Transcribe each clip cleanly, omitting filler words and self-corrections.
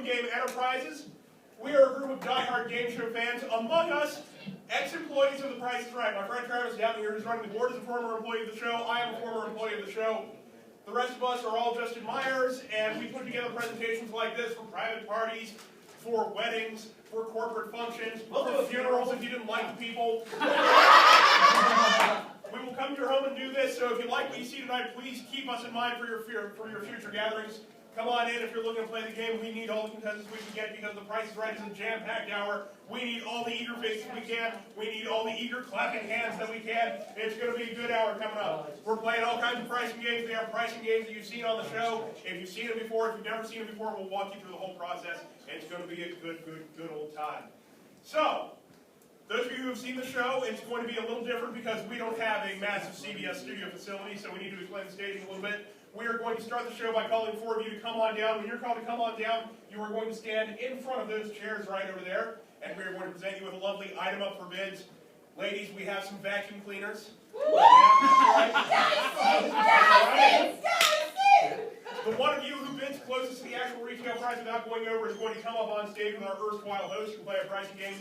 game Enterprises. We are a group of diehard game show fans. Among us, ex-employees of The Price is Right. My friend Travis down here is running the board as a former employee of the show. I am a former employee of the show. The rest of us are all just admirers, and we put together presentations like this for private parties, for weddings, for corporate functions, for funerals if you didn't like the people. We will come to your home and do this, so if you like what you see tonight, please keep us in mind for your future gatherings. Come on in if you're looking to play the game. We need all the contestants we can get because The Price is Right is a jam-packed hour. We need all the eager faces we can. We need all the eager clapping hands that we can. It's going to be a good hour coming up. We're playing all kinds of pricing games. They are pricing games that you've seen on the show. If you've seen it before, if you've never seen it before, we'll walk you through the whole process. It's going to be a good old time. So, those of you who have seen the show, it's going to be a little different because we don't have a massive CBS studio facility, so we need to explain the staging a little bit. We are going to start the show by calling for you to come on down. When you're called to come on down, you are going to stand in front of those chairs right over there, and we are going to present you with a lovely item up for bids. Ladies, we have some vacuum cleaners. Woo! Yeah, Guys, the one of you who bids closest to the actual retail price without going over is going to come up on stage with our erstwhile host and play a pricing game.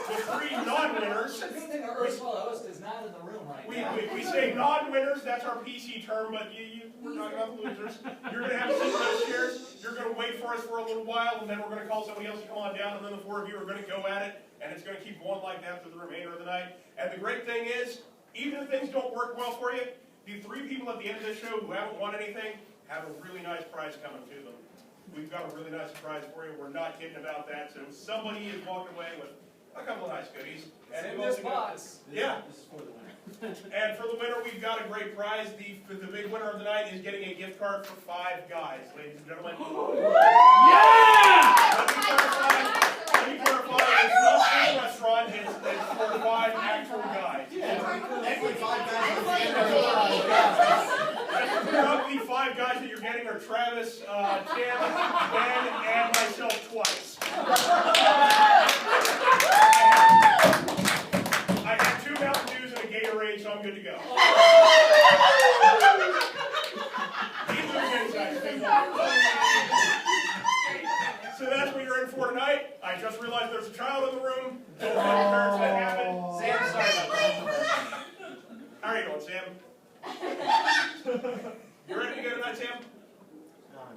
The three non-winners. Good thing our erstwhile host is not in the room right now. We say non-winners, that's our PC term, but we're talking about the losers. You're going to have to sit in those chairs. You're going to wait for us for a little while, and then we're going to call somebody else to come on down, and then the four of you are going to go at it, and it's going to keep going like that for the remainder of the night. And the great thing is, even if things don't work well for you, the three people at the end of this show who haven't won anything have a really nice prize coming to them. We've got a really nice surprise for you. We're not kidding about that. So somebody is walking away with a couple of nice goodies. And in this box. Yeah. This is for the winner. And for the winner, we've got a great prize. The big winner of the night is getting a gift card for 5 guys, ladies and gentlemen. Yeah! Let me clarify. It's not a restaurant. It's for 5 actual guys. Actually, 5 guys. The 5 guys that you're getting are Travis, Tim, Ben, and myself twice. I have 2 Mountain Dews and a Gatorade, so I'm good to go. So that's what you're in for tonight. I just realized there's a child in the room. Don't let your parents that happen. Sam, sorry about that. How are you doing, Sam? You ready to go tonight, Sam?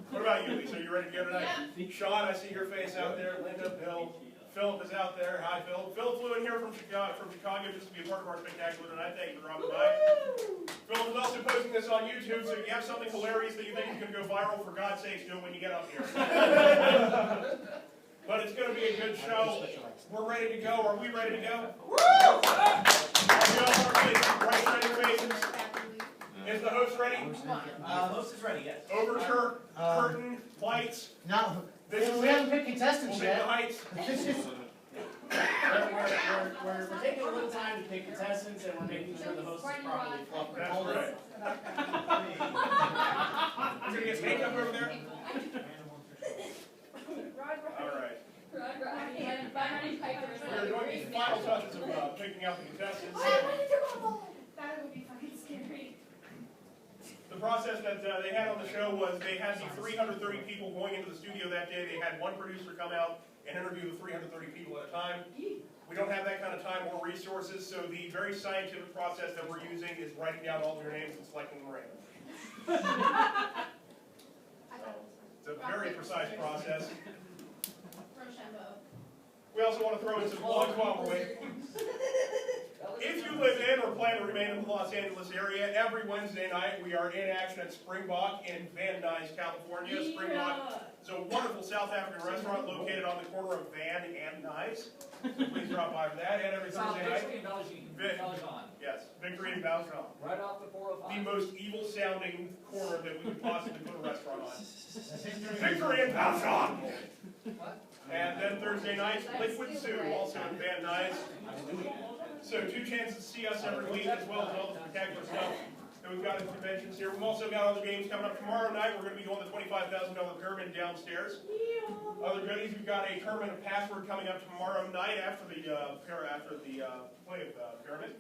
What about you, Lisa? Are you ready to go tonight? Yeah. Sean, I see your face out there. Linda, Bill, Philip is out there. Hi, Phil. Phil flew in here from Chicago just to be a part of our spectacular tonight. Thank you for dropping by. Philip is also posting this on YouTube, so if you have something hilarious that you think is going to go viral, for God's sakes, do it when you get up here. But it's going to be a good show. We're ready to go. Are we ready to go? Are we all ready? Right side of your faces. Is the host ready? Host is ready, yes. Overture, curtain, lights. No, We haven't picked contestants We'll yet. the heights. We're taking a little time to pick contestants, and we're making sure the host is properly fluffed. That's right. You're going to get makeup over there? All right. We're doing the final touches of picking out the contestants. That would be fucking scary. The process that they had on the show was they had the 330 people going into the studio that day. They had one producer come out and interview the 330 people at a time. We don't have that kind of time or resources, so the very scientific process that we're using is writing down all of your names and selecting them random. It's a very precise process. We also want to throw in some plugs while we're waiting. If you live in or plan to remain in the Los Angeles area, every Wednesday night we are in action at Springbok in Van Nuys, California. Springbok is a wonderful South African restaurant located on the corner of Van and Nuys. So please drop by for that. And every Thursday night. Yes, Victory and Valjean. Right off the 405. The most evil-sounding corner that we could possibly put a restaurant on. Victory and Valjean. And then Thursday night, Liquid Zoo, also in Van Nuys. So 2 chances to see us every week, as well as all the spectacular stuff that we've got in conventions here. We've also got other games coming up tomorrow night. We're going to be doing the $25,000 pyramid downstairs. Other goodies, we've got a tournament of password coming up tomorrow night after the play of pyramid.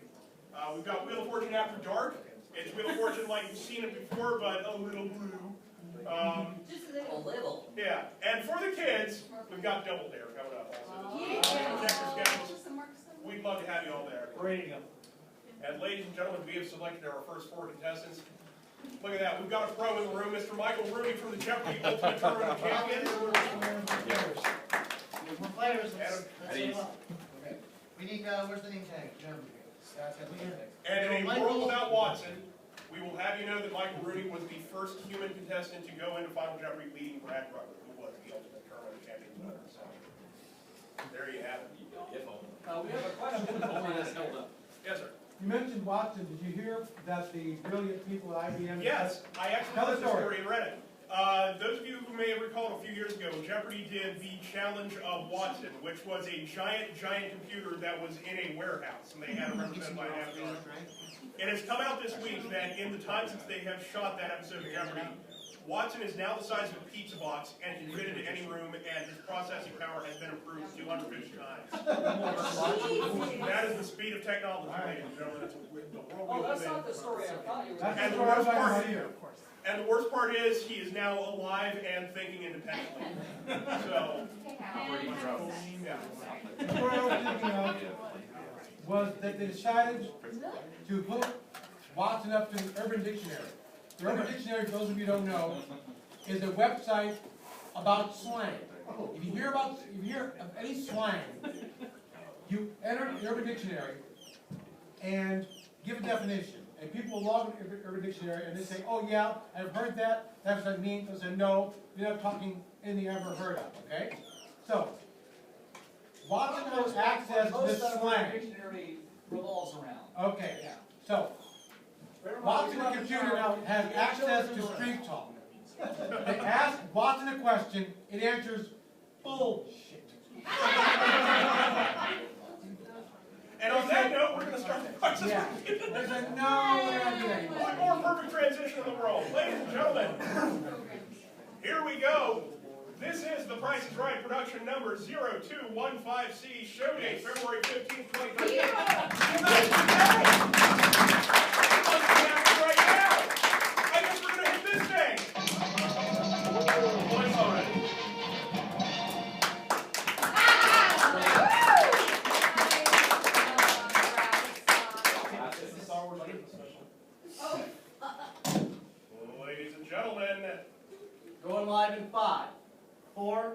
We've got Wheel of Fortune After Dark. It's Wheel of Fortune like you've seen it before, but a little blue. Just A little. Yeah, and for the kids, we've got Double Dare coming up also. Check your schedules. We'd love to have you all there. Ready to go. And ladies and gentlemen, we have selected our first 4 contestants. Look at that, we've got a pro in the room, Mr. Michael Rooney from the Jeopardy Ultimate Tournament Champions. We're players. At ease. Okay. We need, where's the name tag? And in a world without Watson, we will have you know that Michael Rooney was the first human contestant to go into Final Jeopardy leading Brad Rucker, who was the Ultimate Tournament Champion winner. So, there you have it. We have quite a bit of overlap held up. Yes, sir. You mentioned Watson. Did you hear that the brilliant people at IBM? Yes, I actually Tell heard the the story. story and read it. Those of you who may have recalled a few years ago, Jeopardy did the Challenge of Watson, which was a giant computer that was in a warehouse, and they had it represented by an avatar. It has come out this week that in the time since they have shot that episode of Jeopardy, Watson is now the size of a pizza box and can fit into any room, and his processing power has been improved 250 times. That is the speed of technology, ladies and gentlemen. It's the world we Oh, live that's in. not the story I thought you were. That's And the the story I worst was talking part- about here. And the worst part is, he is now alive and thinking independently. So, yeah. The story I was thinking of was that they decided to hook Watson up to the Urban Dictionary. The Urban Dictionary, for those of you who don't know, is a website about slang. If you hear of any slang, you enter the Urban Dictionary and give a definition. And people log in the Urban Dictionary and they say, oh yeah, I've heard that, that's what I mean. They say, no, you're not talking anything I've ever heard of, okay? So, Watson has access to Most this of our slang. dictionary revolves around. Okay, Yeah. so, Watson the computer now has access to street talk. They ask Watson a question, it answers bullshit. And on that note, we're going to start the process. Yeah. They said, no, we're not doing that One anymore. more perfect transition in the world. Ladies and gentlemen, here we go. This is The Price is Right production number 0215C, show date February 15th, 2013. Right now. I guess we're going to hit this thing. One moment. Ladies and gentlemen, Going live in 5, 4,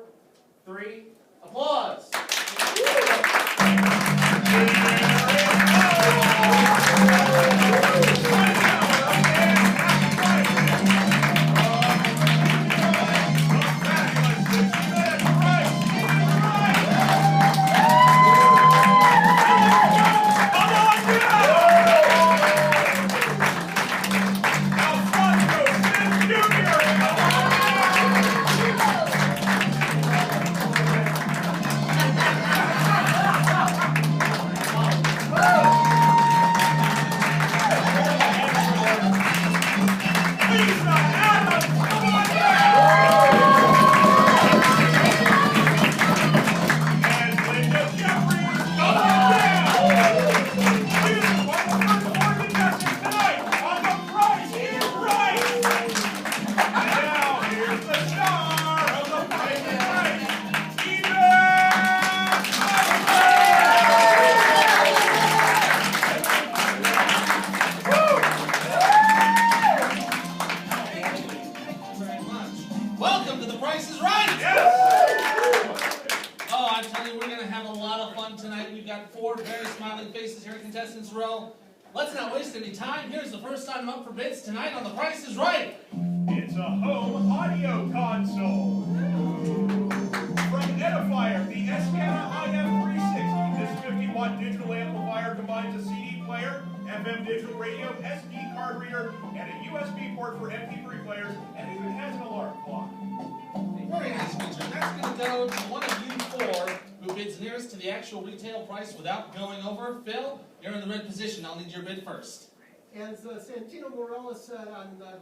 3, applause. Welcome to The Price is Right! Yes! Oh, I'm telling you, we're going to have a lot of fun tonight. We've got 4 very smiling faces here at Contestants Row. Let's not waste any time. Here's the first item up for bids tonight on The Price is Right. It's a home audio console. From Edifier, the Escana IM360. This 50-watt digital amplifier combines a CD player, FM digital radio, SD card reader, and a USB port for MP3 players, and even has an alarm clock. Very nice feature. That's going to go to one of you 4 who bids nearest to the actual retail price without going over. Phil, you're in the red position. I'll need your bid first. As Santino Morales said on the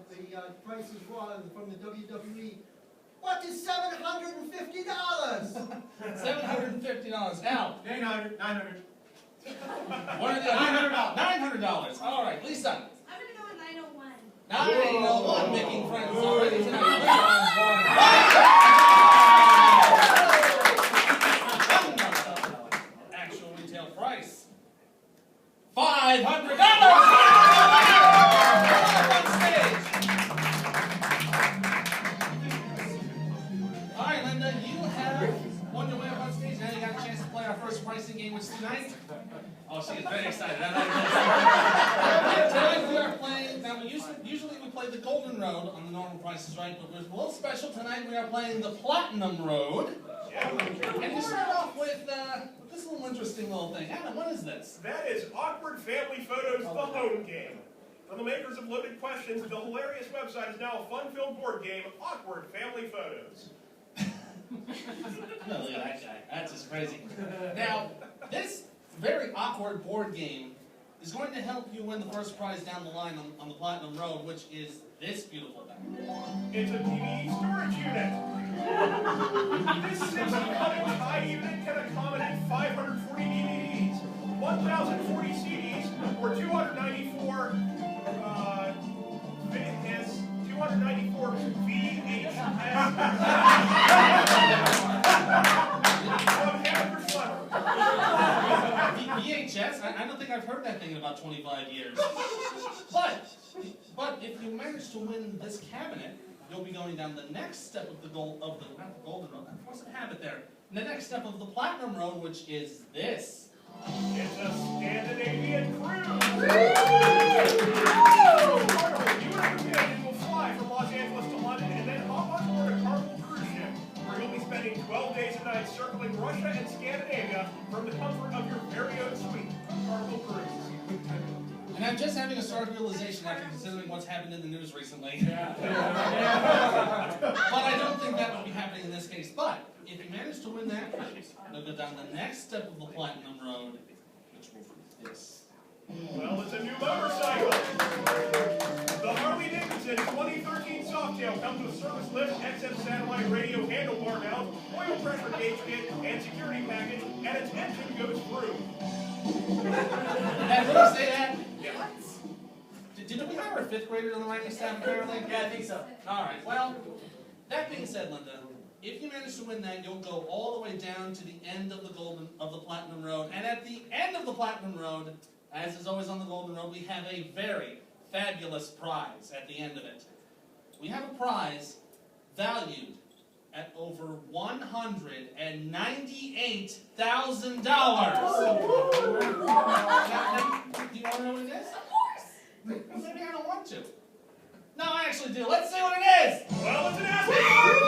Price is Wrong from the WWE, what is $750? $750. Now, 900, 900. what are the other? $900. All right, Lisa. I'm gonna go with 901. 901 making friends already tonight. Oh, she is very excited. Tonight we are playing, now usually we play the Golden Road on the normal Price is Right, but there's a little special tonight. We are playing the Platinum Road. And we start off with this little interesting little thing. Adam, what is this? That is Awkward Family Photos, the home game. From the makers of Loaded Questions, the hilarious website is now a fun-filled board game, Awkward Family Photos. No, look at that guy. That's just crazy. Now, this very awkward board game is going to help you win the first prize down the line on the Platinum Road, which is this beautiful thing. It's a DVD storage unit. This 60-cutting high unit can accommodate 540 DVDs, 1,040 CDs, or 294 VHS. VHS? I don't think I've heard that thing in about 25 years. But if you manage to win this cabinet, you'll be going down the next step of the Golden Road. What's the habit there? The next step of the Platinum Road, which is this. It's a Scandinavian cruise. You and your companion will fly from Los Angeles to London and then hop on board a Carnival cruise ship, where you'll be spending 12 days and nights circling Russia and Scandinavia from the comfort of your very own suite. Carnival Cruise. And I'm just having a stark realization after considering what's happened in the news recently. But I don't think that will be happening in this case. But if you manage to win that, you'll go down the next step of the Platinum Road, which will be this. Well, it's a new motorcycle. The Harley-Davidson 2013 Softail comes with service lift, XM satellite radio, handlebar mount, oil pressure gauge kit, and security package, and its engine goes through. Did I really say that? Yeah. Did we hire a 5th grader on the writing staff apparently? Yeah, I think so. Alright, well, that being said, Linda, if you manage to win that, you'll go all the way down to the end of the Platinum Road. And at the end of the Platinum Road, as is always on the Golden Road, we have a very fabulous prize at the end of it. We have a prize valued at over $198,000. Do you want to know what it is? Of course! Maybe I don't want to. No, I actually do. Let's see what it is! Well, it's an Aston Martin!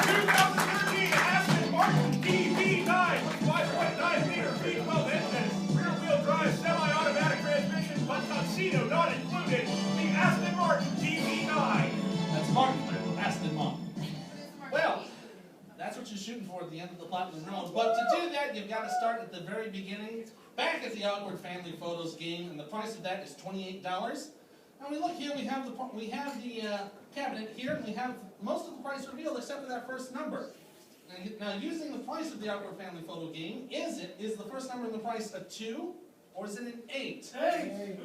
2013 Aston Martin DB9 with 5.9-liter V12 engine, rear-wheel drive, semi-automatic transmission, but tuxedo not included. The Aston Martin DB9. That's Martin. Aston Martin. Well, that's what you're shooting for at the end of the Platinum Road. But to do that, you've got to start at the very beginning, back at the Awkward Family Photos game, and the price of that is $28. Now we look here, we have the cabinet here, and we have most of the price revealed except for that first number. Now using the price of the Awkward Family Photo game, is the first number in the price a 2, or is it an 8? Hey!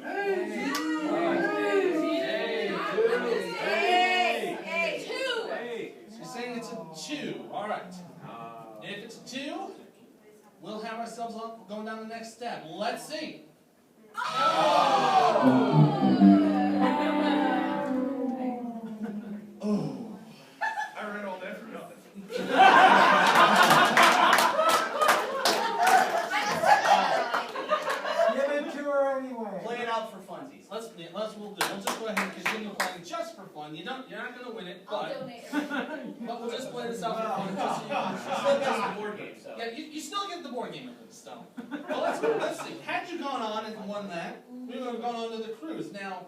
Two! So you're saying it's a 2. Alright. If it's a 2, we'll have ourselves going down the next step. Let's see. Oh. I read all that for nothing. Give it to her anyway. Play it out for funsies. We'll just go ahead and continue playing just for fun. You're not going to win it, I'll but donate. we'll just play this out for fun. Just so Still gets the board game, so. yeah, you still get the board game of this stuff. Well, let's see. Had you gone on and won that, we would have gone on to the cruise. Now,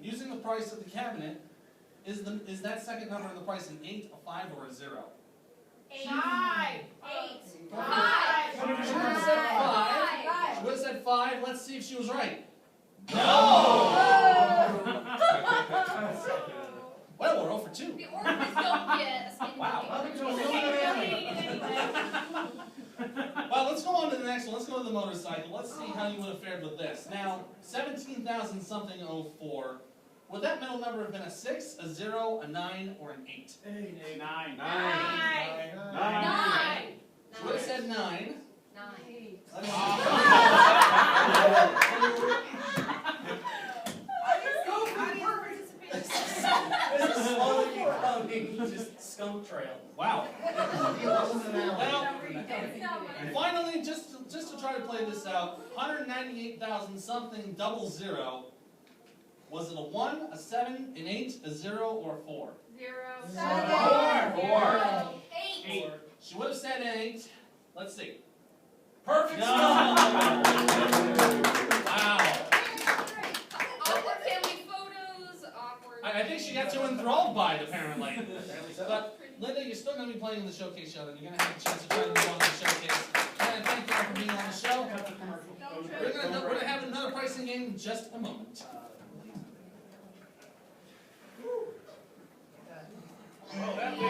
using the price of the cabinet, is that second number in the price an 8, a 5, or a 0? 8. 5. 8. 5. She would have said 5. She would have said 5. Let's see if she was right. No! Well, we're 0 for 2. The orphans don't get a skin. Wow. Well, let's go on to the next one. Let's go to the motorcycle. Let's see how you would have fared with this. Now, 17,000 something 04. Would that middle number have been a 6, a 0, a 9, or an 8? 9. 9. She would have said 9. 9. This is slowly becoming just skunk trail. Wow. Well, It's not much. and finally, just to try to play this out, 198,000 something double zero. Was it a 1, a 7, an 8, a 0, or a 4? 0. Four. 8. She would have said an 8. Let's see. Perfect No. score. Wow. Awkward family photos, awkward. I think she got too enthralled by it, apparently. But, Linda, you're still going to be playing in the showcase show, and you're going to have a chance to try to move on to the showcase. And thank you all for being on the show. We're going to have another pricing game in just a moment. Well, that was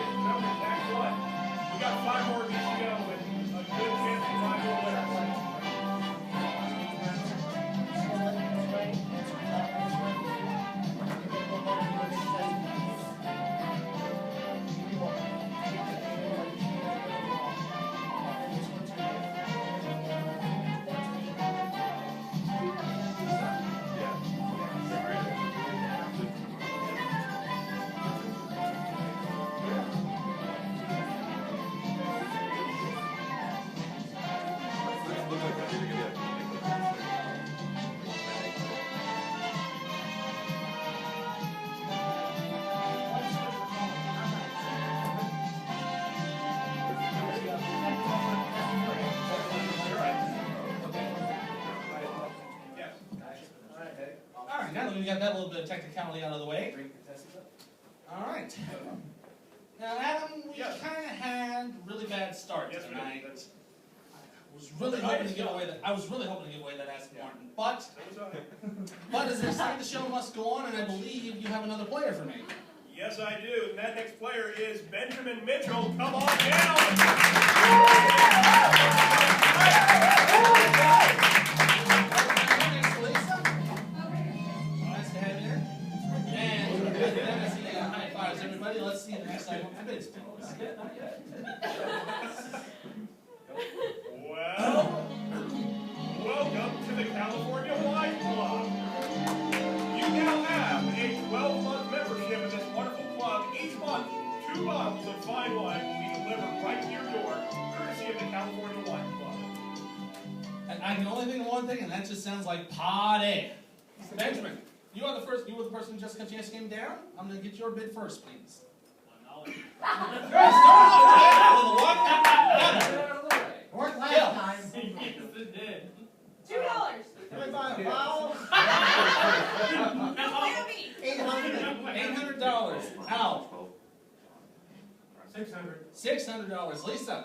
Act 1. We got 5 more of these to go with a good chance to find more winners. Alright, now that we got that little bit of technicality out of the way. Alright. Now, Adam, we Yes. kind of had a really bad start Yes, we tonight. did. I was really hoping to give away that. Aston Martin, but That was as they say, the show must go on, and I believe you have another player for me. Yes, I do. And that next player is Benjamin Mitchell. Come on down. Thanks, Lisa. Nice to have you here. And let's see, high fives, everybody. Let's see the next item on the bids, please. Well, welcome to the California Wine Club. You now have a 12-month membership in this wonderful club. Each month, 2 bottles of fine wine will be delivered right to your door, courtesy of the California Wine Club. And I can only think of one thing, and that just sounds like party. Benjamin, you were the person who just came down. I'm going to get your bid first, please. Worked last time. $2. Everybody, wow. $800. Al. $600. $600. Lisa.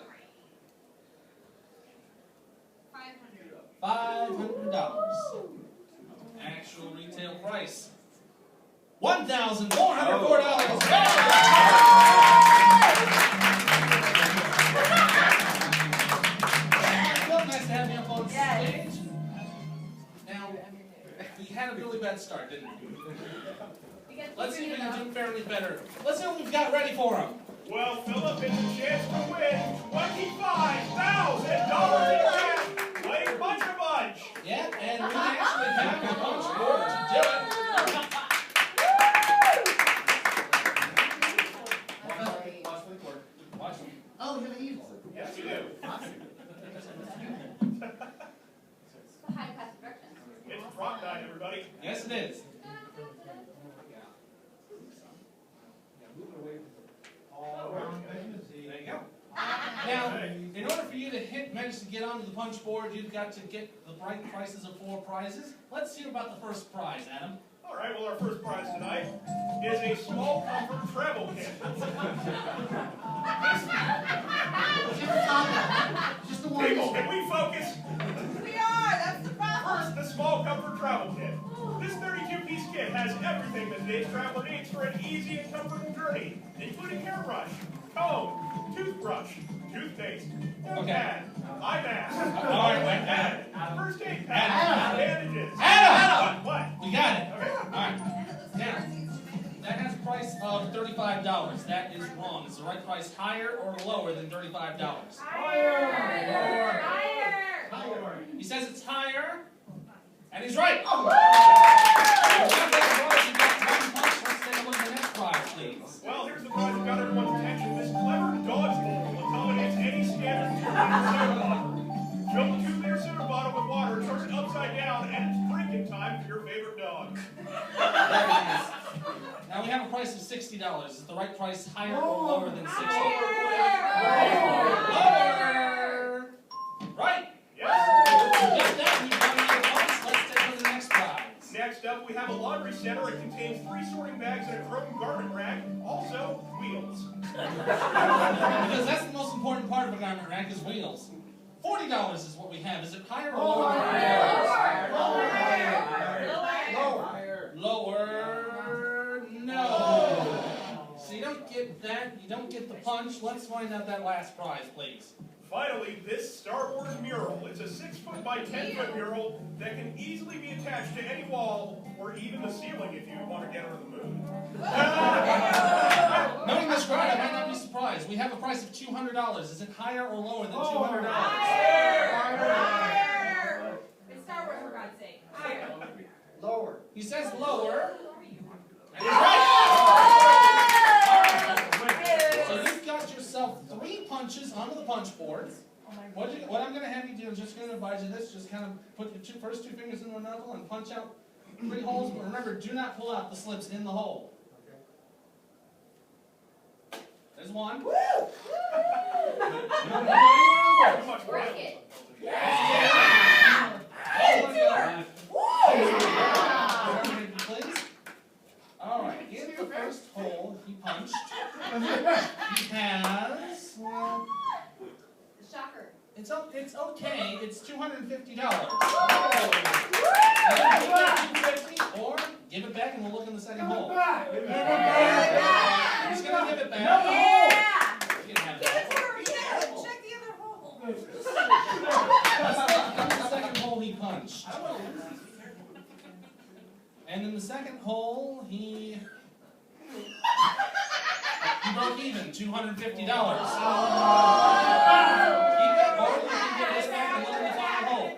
$500. $500. Actual retail price. $1,404. Nice to have you up on stage. Now, we had a really bad start, didn't we? Let's see if we can do fairly better. Let's see what we've got ready for him. Well, Philip, it's a chance to win $25,000 in cash. Play bunch a bunch. Yeah, and we actually have a bunch more to do it. Watch me. Oh, you have an easel. Yes, you do. High pass directions. It's rock night, everybody. Yes, it is. There you go. Now, in order for you to manage to get onto the punch board, you've got to get the right prices of 4 prizes. Let's hear about the first prize, Adam. All right, well, our first prize tonight is a small comfort travel kit. Just the one. People, can we focus? We are! That's the problem! First, the small comfort travel kit. This 32-piece kit has everything that today's traveler needs for an easy and comforting journey, including hairbrush, comb, toothbrush, toothpaste, notepad, eye mask, pad, first aid pad, bandages. Adam! What? We got it. Okay. All right. Now, that has a price of $35. That is wrong. Is the right price higher or lower than $35? Higher! He says it's higher, and he's right. Oh. You've got one punch. Let's take a look at the next prize, please. Well, here's the prize that got everyone's attention. This Now we have a price of $60. Is the right price higher or lower than 60? Lower! Right! Yes. With that, we've done the points. Let's take on the next prize. Next up, we have a laundry center. It contains 3 sorting bags and a chrome garment rack. Also, wheels. Because that's the most important part of a garment rack is wheels. $40 is what we have. Is it higher or lower? Lower. No. So you don't get that. You don't get the punch. Let's find out that last prize, please. Finally, this Star Wars mural. It's a 6 foot by 10 foot mural that can easily be attached to any wall or even the ceiling if you want to get her to the moon. Knowing this crowd, I might not be surprised. We have a price of $200. Is it higher or lower than $200? Higher! It's Star Wars, for God's sake. Higher. Lower. He says lower. And he's right. So you've got yourself 3 punches onto the punch board. What I'm going to have you do is just going to advise you this. Just kind of put your first 2 fingers in the knuckle and punch out 3 holes. But remember, do not pull out the slips in the hole. There's one. Break it. Please. All right. In the first hole he punched, he has. Shocker. It's okay. It's $250. Or give it back and we'll look in the second hole. He's gonna give it back. Yeah! You can have Give it that. to her, yeah! Check the other hole. Let's look in the second hole he punched. And in the second hole he broke even, $250. Keep it, or you can give this back and look in the final hole.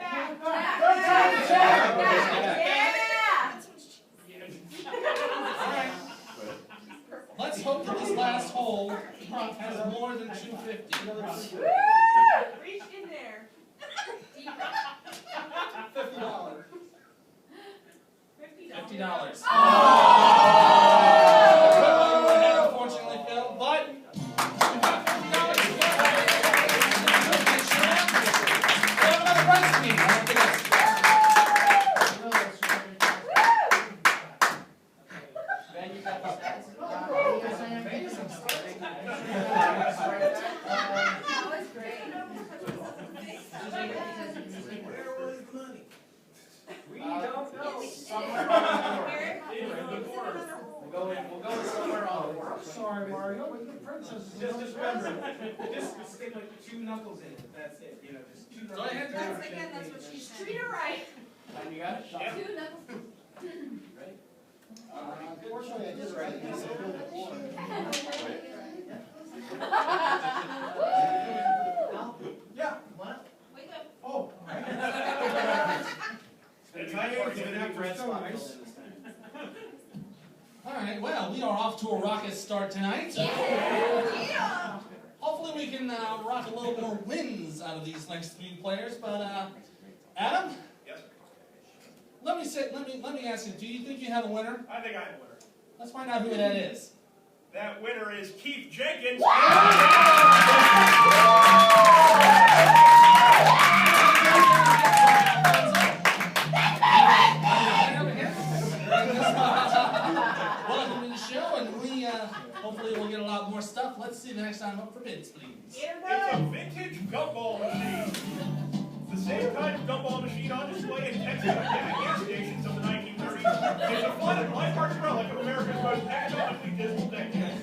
Let's hope that this last hole has more than 250. Reach in there. $50. $50. Unfortunately, Phil, but we have another prize to meet. Ben, you got the stats? That was great. Where was the money? We don't know. Somewhere on the board. We'll go somewhere on the board. Sorry, Mario, but the princess is Just remember, just stick like 2 knuckles in it. That's it. You know, just 2 knuckles. Go ahead. That's again, that's what she said. Treat her right. And you got it? Yep. 2 knuckles. Ready? Unfortunately, I just read it. Yeah, what? Wake up. Oh. All right, well, we are off to a rocket start tonight. Yeah! Hopefully we can rock a little more wins out of these next few players. But Adam, Yes, let me ask you, do you think you have a winner? I think I have a winner. Let's find out who that is. That winner is Keith Jenkins. Welcome to the show, and hopefully we'll get a lot more stuff. Let's see the next time up for bids, please. It's a vintage gumball machine. The same kind of gumball machine on display in Texas gas stations of the 1930s. It's a fun and lighthearted relic of America's most economically dismal decade.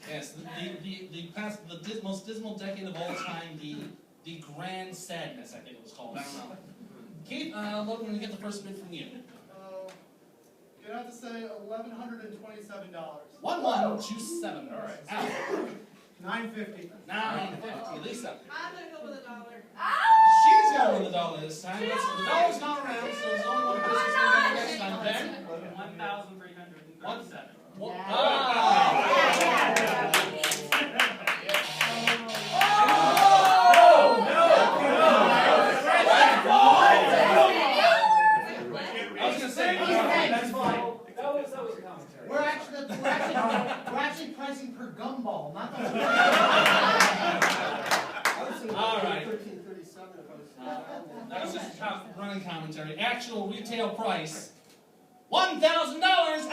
Yes, the most dismal decade of all time, the Grand Sadness, I think it was called. I don't know. Keith, look, when we get the first bid from you. You'd have to say $1,127. 1127. All right. Al. $950. $950. Lisa. I'm gonna go with $1. She's going with $1 this time. The dollar's gone around, so there's only one person going next time. Ben? 1,337. gonna say. That's fine. That was a commentary. We're actually pricing per gumball, not the. All right. 1337 if I was. That was just running commentary. Actual retail price, $1,000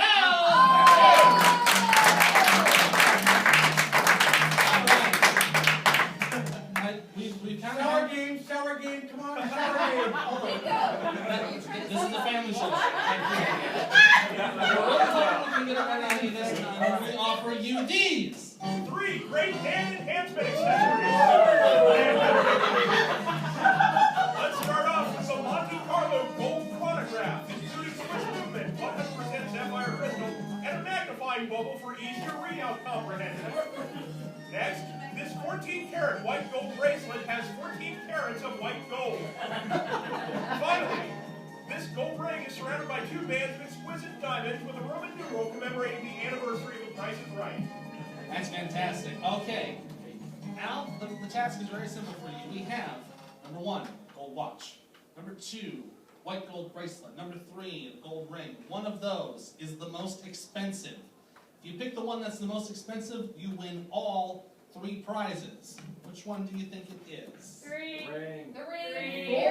we kind of Shower game, come on, shower game. This is a family show. We offer you these. 3 great hand enhancement accessories. Let's start off with the Monte Carlo Gold Chronograph, including switch movement, 100% sapphire crystal, and a magnifying bubble for easier readout comprehension. Next, this 14-karat white gold bracelet has 14 carats of white gold. Finally, this gold ring is surrounded by 2 bands of exquisite diamonds with a Roman numeral commemorating the anniversary of The Price is Right. That's fantastic. Okay. Now, the task is very simple for you. We have, number 1, gold watch. Number 2, white gold bracelet. Number 3, a gold ring. One of those is the most expensive. If you pick the one that's the most expensive, you win all 3 prizes. Which one do you think it is? 3. Ring. The ring.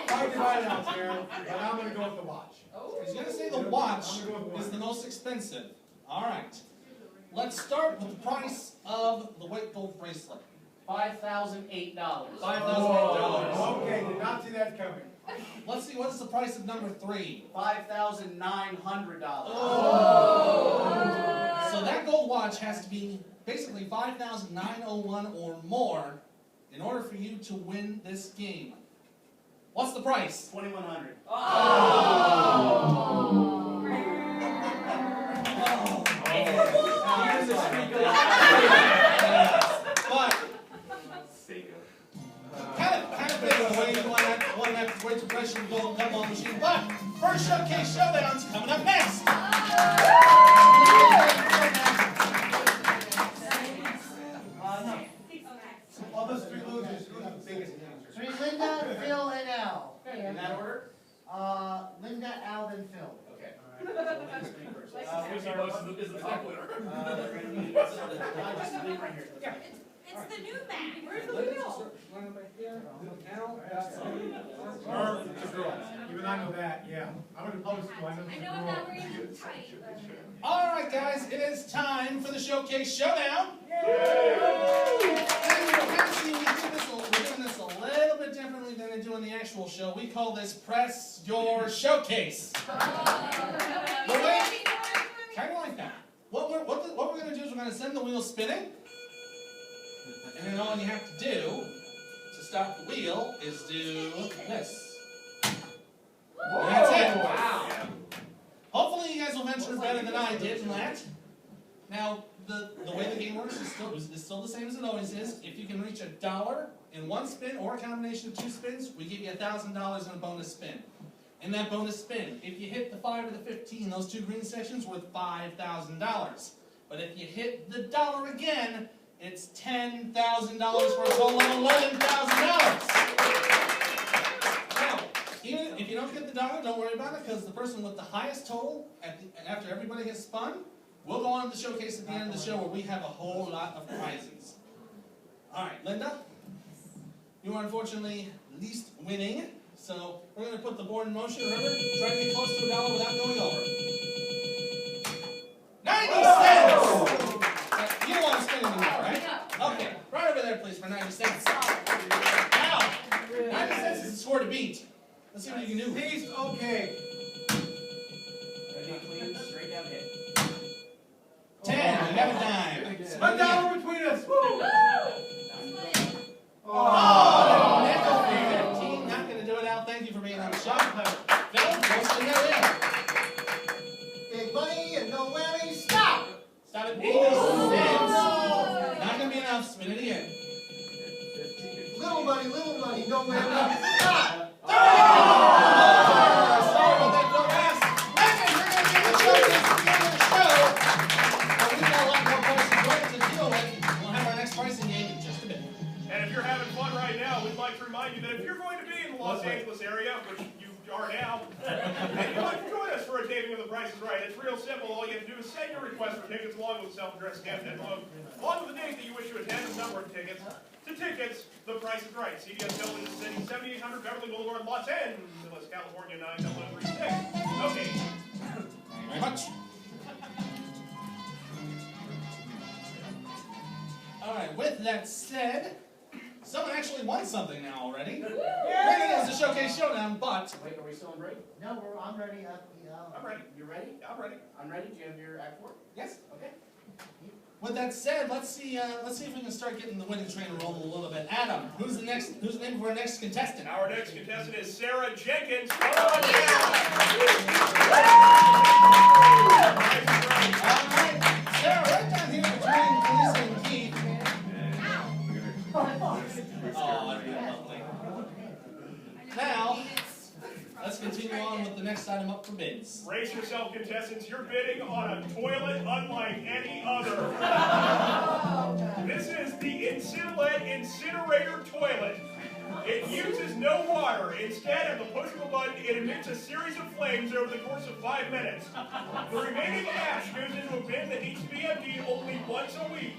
Hard to find out, Karen, but I'm gonna go with the watch. He's going to say the watch is the most expensive. All right. Let's start with the price of the white gold bracelet. $5,008. $5,008. Okay, did not see that coming. Let's see, what is the price of number 3? $5,900. So that gold watch has to be basically $5,901 or more in order for you to win this game. What's the price? $2,100. But kind of big way you want that wait to press your gold gumball machine. But first showcase showdown's coming up next. All those 3 losers, who's the biggest loser? Linda, Phil, and Al. In that order? Linda, Al, then Phil. Okay. Like Which of us is the top winner? It's the new Mac. Where's the wheel? It's a girl. Even I know that, yeah. I'm gonna post, so I know I it's a know I'm girl. not wearing it tight, but. All right, guys, it is time for the showcase showdown. We're doing this a little bit differently than they do in the actual show. We call this Press Your Showcase. Kind of like that. What we're going to do is we're going to send the wheel spinning. And then all you have to do to stop the wheel is do this. That's it. Wow. Hopefully you guys will venture better than I did in that. Now, the way the game works is still the same as it always is. If you can reach $1 in 1 spin or a combination of 2 spins, we give you $1,000 in a bonus spin. In that bonus spin, if you hit the 5 or the 15, those 2 green sections worth $5,000. But if you hit the $1 again, it's $10,000 for a total of $11,000. Now, even if you don't get the $1, don't worry about it, because the person with the highest total, after everybody has spun, we'll go on to the showcase at the end of the show where we have a whole lot of prizes. All right, Linda, you are unfortunately least winning, so we're going to put the board in motion. Remember, try to get close to $1 without going over. 90 cents! You don't want to spin anymore, right? Okay, right over there, please, for 90 cents. Now, 90 cents is the score to beat. Let's see what you can do. Peace, okay. Ready, clean, straight down hit. 10, you got a dime. $1 between us. Woo! Oh, nickel for 15. Not going to do it, Al. Thank you for being on the show. Phil, what's the no in? Big money and no whammy, stop! Stop at 80 cents. Not going to be enough. Spin it again. Little money, no whammy, stop! Sorry about that, Phil. Guys, we're going to do the showcase at the end of the show. But we've got a lot more prices right to deal with. We'll have our next pricing game in just a bit. And if you're having fun right now, we'd like to remind you that that if you're going to be in the Los Angeles area, which you are now, and you'd like to join us for a taping of The Price is Right, it's real simple. All you have to do is send your request for tickets along with a self-addressed stamped envelope, along with the date that you wish to attend and the number of tickets, to Tickets, The Price is Right. CBS Building in the city, 7800 Beverly Boulevard, Los Angeles, California, 90036. Okay. Very much. All right, with that said, someone actually won something now already. Granted, it was a showcase showdown, but... Wait, are we still in break? No, I'm ready at the, I'm ready. You ready? Yeah, I'm ready. I'm ready. Do you have your act 4? Yes. Okay. With that said, let's see if we can start getting the winning train rolling a little bit. Adam, who's the name of our next contestant? Our next contestant is Sarah Jenkins. Come on down. All right, Sarah, right down here between Lisa and Keith. Oh, that'd be lovely. Now, let's continue on with the next item up for bids. Brace yourself, contestants. You're bidding on a toilet unlike any other. This is the Incinerator Toilet. It uses no water. Instead, at the push of a button, it emits a series of flames over the course of 5 minutes. The remaining ash goes into a bin that needs to be emptied only once a week.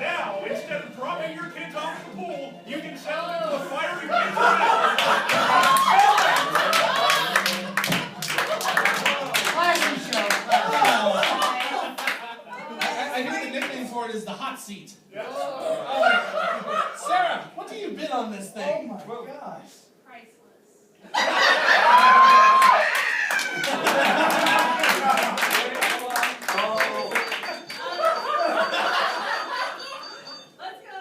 Now, instead of dropping your kids off the pool, you can send them to the fiery pits of hell. I hear the nickname for it is the hot seat. Yes. Sarah, what do you bid on this thing? Oh my gosh. Priceless. Let's go.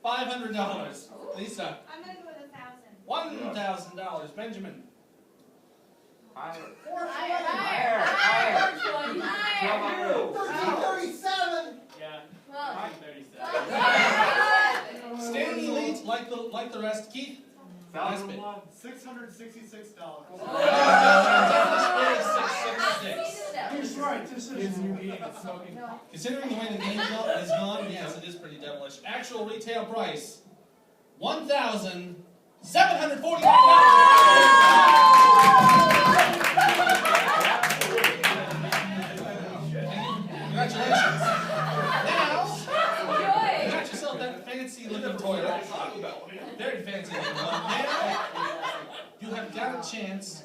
$500. $500. Lisa. I'm gonna go with $1,000. $1,000. Benjamin. Higher. 1337. Yeah. Well, 37. Staying elite like the rest. Keith. Last bid. $666. He's right, this is. Considering the way the game is gone, yes, it is pretty devilish. Actual retail price, Congratulations. Now, you got yourself that fancy looking toilet. Very fancy looking one. Now, you have got a chance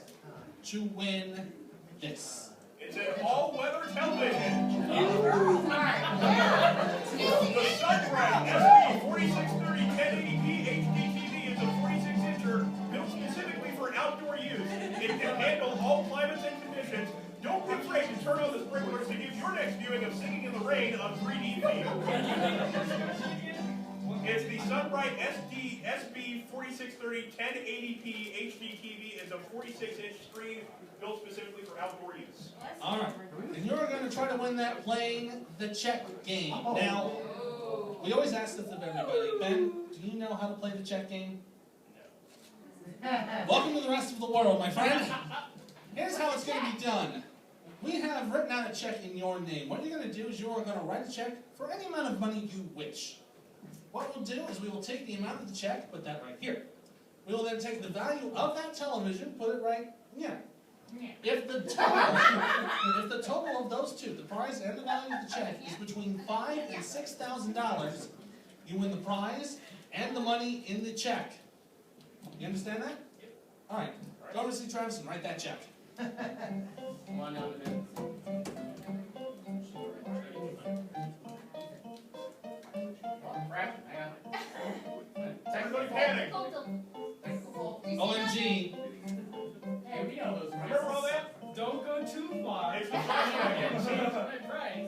to win this. It's an all-weather television. The Sunbright SB 4630 1080p HD TV is a 46-incher built specifically for outdoor use. It can handle all climates and conditions. Don't be afraid to turn on the sprinklers to give your next viewing of Singing in the Rain on 3D video. It's the Sunbright SB 4630 1080p HD TV. It's a 46-inch screen built specifically for outdoor use. All right, and you're going to try to win that playing the check game. Now, we always ask this of everybody. Ben, do you know how to play the check game? No. Welcome to the rest of the world, my friend. Here's how it's going to be done. We have written out a check in your name. What you're going to do is you are going to write a check for any amount of money you wish. What we'll do is we will take the amount of the check, put that right here. We will then take the value of that television, put it right here. If the total of those two, the prize and the value of the check, is between $5,000 and $6,000, you win the prize and the money in the check. You understand that? Yep. All right. Go to see Travis and write that check. Come on down to bid. Everybody panic. OMG. Hey, we know those prices. Remember all that? Don't go too far. It's the price. My price.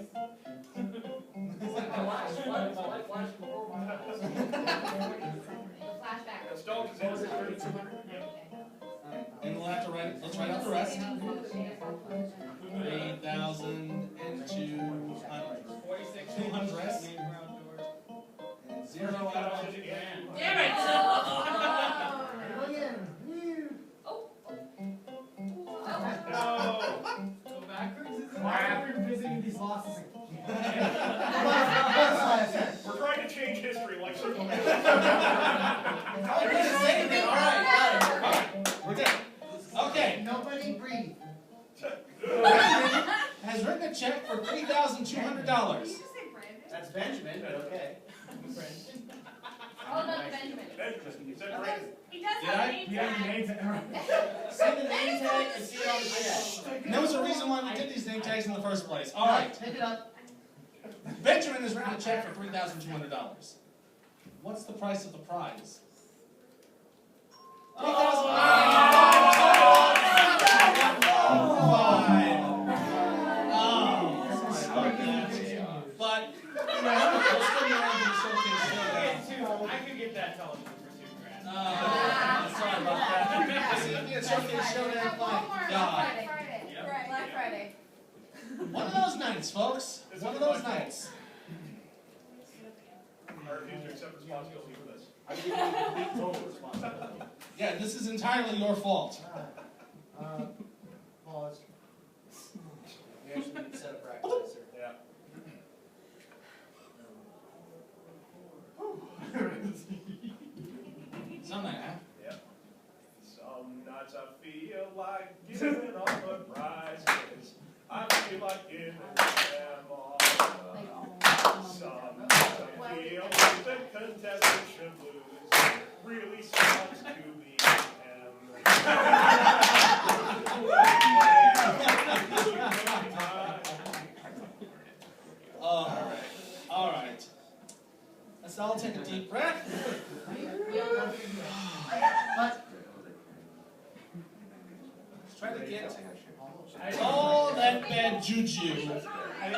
That's dogs is in. And we'll have to write, let's write out the rest. 3,000 and 200. 200. And 0 out. Damn it! No. Go backwards? Why are we revisiting these losses again? We're trying to change history like circle. Benjamin, but okay. All about Benjamin. Benjamin, is that right? He does Did have I? a name Yeah, tag. you made it. See the name tag and see it on the check. And there was a reason why we did these name tags in the first place. All right. Pick it up. Benjamin has written a check for $3,200. What's the price of the prize? But, you know, we'll still be around for the showcase showdown. I could get that television for $2,000. Sorry about that. See if you showcase showdown Walmart. God. Friday. Yep. Black Friday. One of those nights, folks. One of those nights. I refuse to accept responsibility for this. I give you complete total responsibility. Yeah, this is entirely your fault. Pause. We actually need to set up practice, sir. Yeah. Some night, huh? Yeah. Some nights I feel like giving all the prizes. I feel like giving them all. Some nights I feel like the contestant should lose. Really sucks to be All right. Let's all take a deep breath. Let's try to get all that bad juju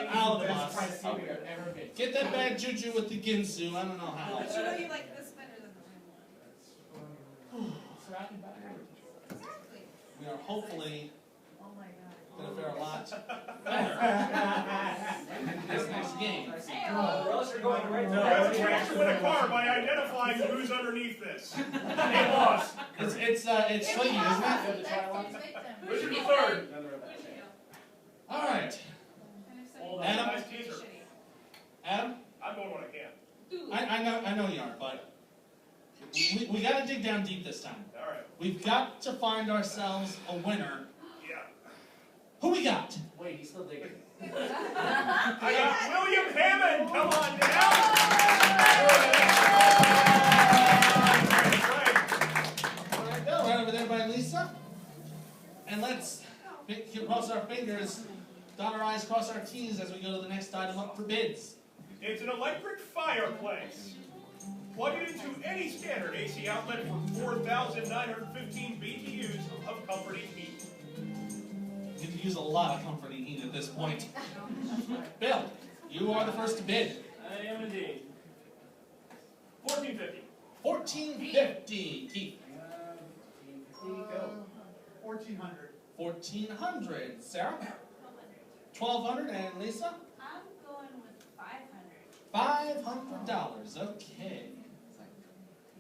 out of us. Get that bad juju with the Ginsu. I don't know how. But you know you like this better than the real one. Exactly. We are hopefully Oh my god. going to fare a lot better in this next game. Or else you're going right You have a chance to win a car by identifying who's underneath this. Hey, boss. It's swinging, isn't it? Who should be third? All right. Adam. Nice teaser. Adam, I'm going when I can. I know you are, but we got to dig down deep this time. All right. We've got to find ourselves a winner. Yeah. Who we got? Wait, he's still digging. I got William Hammond. Come on down. All right, go right over there by Lisa. And let's cross our fingers, dot our I's, cross our T's as we go to the next item up for bids. It's an electric fireplace. Plug it into any standard AC outlet for 4,915 BTUs of comforting heat. You could use a lot of comforting heat at this point. Bill, you are the first to bid. I am indeed. $1,450. $1,450. Keith. Go. 1,400. 1,400. Sarah. 1,200. And Lisa. I'm going with $500. $500. Okay.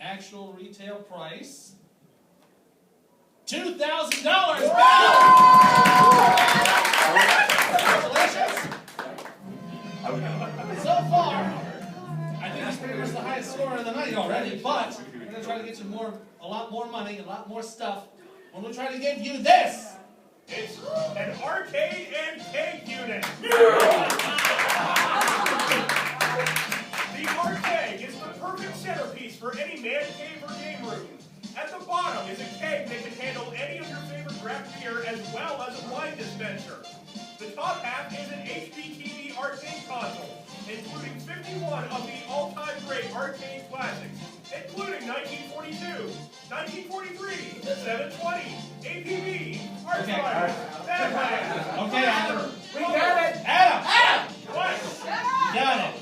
Actual retail price. $2,000. Congratulations. So far, I think that's pretty much the highest score of the night already, but we're going to try to get you a lot more money, a lot more stuff when we try to give you this. It's an arcade and cake unit. The arcade is the perfect centerpiece for any man cave or game room. At the bottom is a keg that can handle any of your favorite craft beer as well as a wine dispenser. The top half is an HDTV arcade console, including 51 of the all-time great arcade classics, including 1942, 1943, 720, APB, Arch Fighter, Batman. Okay, Adam. We got it. Adam! What? You got it.